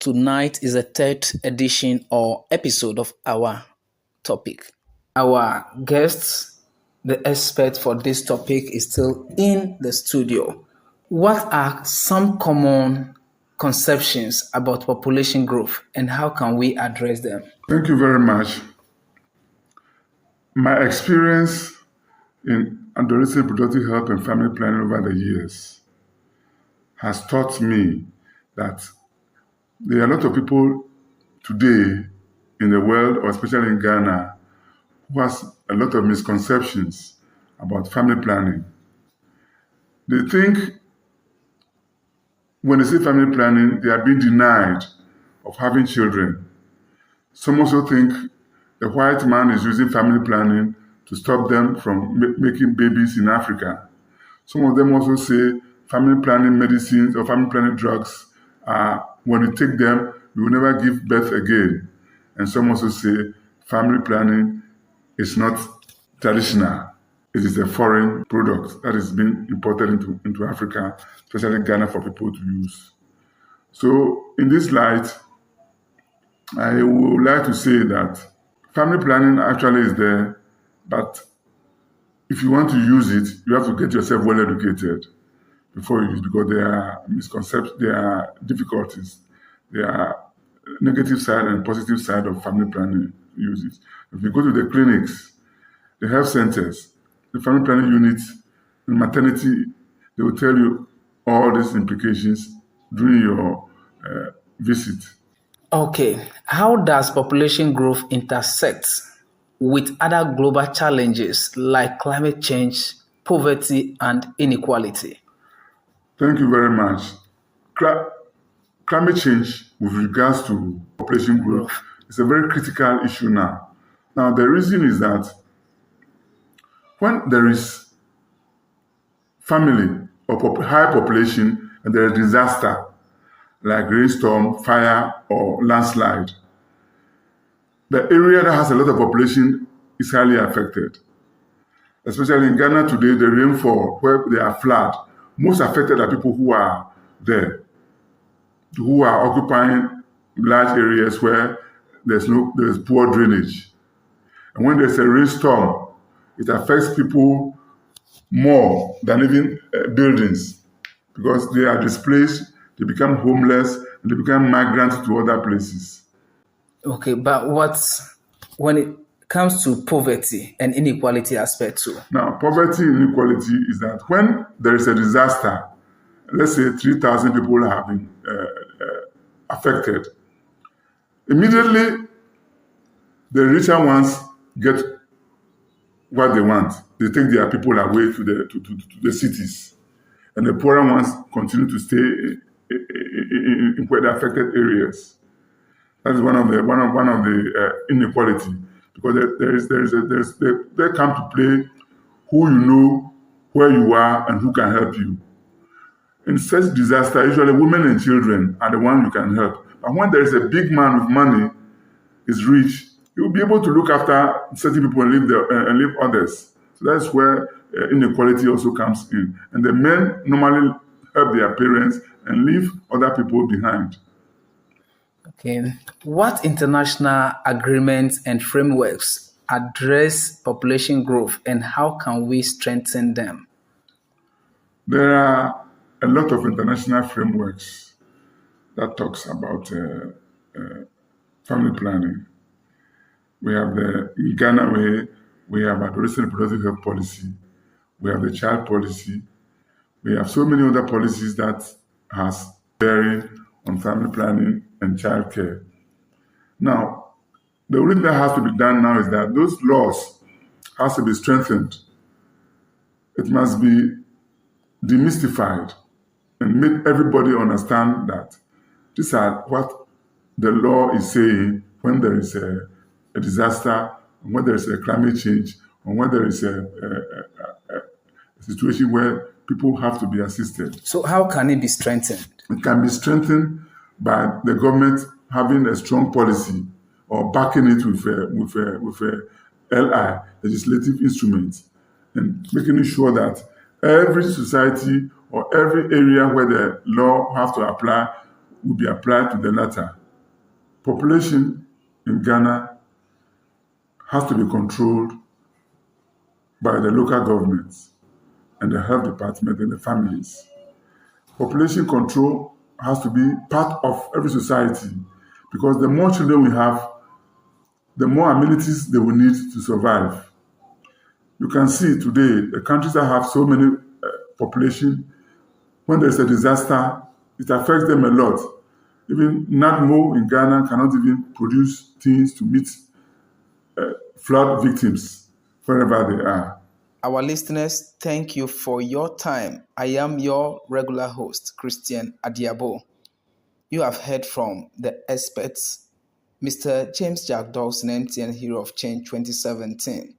Tonight is the third edition or episode of our topic. Our guest, the expert for this topic, is still in the studio. What are some common conceptions about population growth and how can we address them? Thank you very much. My experience in adolescent reproductive health and family planning over the years has taught me that there are a lot of people today in the world, or especially in Ghana, who has a lot of misconceptions about family planning. They think when they say family planning, they are being denied of having children. Some also think the white man is using family planning to stop them from making babies in Africa. Some of them also say family planning medicines or family planning drugs when you take them, you will never give birth again. And some also say family planning is not traditional. It is a foreign product that is being imported into Africa, especially Ghana, for people to use. So in this light, I would like to say that family planning actually is there, but if you want to use it, you have to get yourself well educated before you use it, because there are misconceptions, there are difficulties, there are negative side and positive side of family planning uses. If you go to the clinics, the health centers, the family planning units, the maternity, they will tell you all these implications during your visit. Okay, how does population growth intersect with other global challenges like climate change, poverty, and inequality? Thank you very much. Climate change with regards to population growth is a very critical issue now. Now, the reason is that when there is family or high population and there is disaster like rainstorm, fire, or landslide, the area that has a lot of population is highly affected. Especially in Ghana today, the rainfall, where there are floods, most affected are people who are there, who are occupying large areas where there's poor drainage. And when there's a rainstorm, it affects people more than even buildings, because they are displaced, they become homeless, and they become migrants to other places. Okay, but when it comes to poverty and inequality aspect too? Now, poverty and inequality is that when there is a disaster, let's say 3,000 people have been affected, immediately the richer ones get what they want. They take their people away to the cities, and the poorer ones continue to stay in where the affected areas. That is one of the inequality, because there come to play who you know, where you are, and who can help you. In such disaster, usually women and children are the ones you can help. But when there is a big man with money, is rich, he will be able to look after certain people and leave others. So that's where inequality also comes in. And the men normally help their parents and leave other people behind. Okay. What international agreements and frameworks address population growth and how can we strengthen them? There are a lot of international frameworks that talks about family planning. We have in Ghana, we have adolescent reproductive health policy. We have the child policy. We have so many other policies that has bearing on family planning and child care. Now, the only thing that has to be done now is that those laws has to be strengthened. It must be demystified and make everybody understand that these are what the law is saying when there is a disaster, when there is a climate change, or when there is a situation where people have to be assisted. So how can it be strengthened? It can be strengthened by the government having a strong policy or backing it with a LI, legislative instrument, and making sure that every society or every area where the law has to apply will be applied to the latter. Population in Ghana has to be controlled by the local governments and the health department and the families. Population control has to be part of every society because the more children we have, the more amenities they will need to survive. You can see today the countries that have so many population, when there's a disaster, it affects them a lot. Even NADMO in Ghana cannot even produce things to meet flood victims wherever they are. Our listeners, thank you for your time. I am your regular host, Christian Adiabo. You have heard from the experts, Mr. James Dawson, MTN Hero of Change 2017,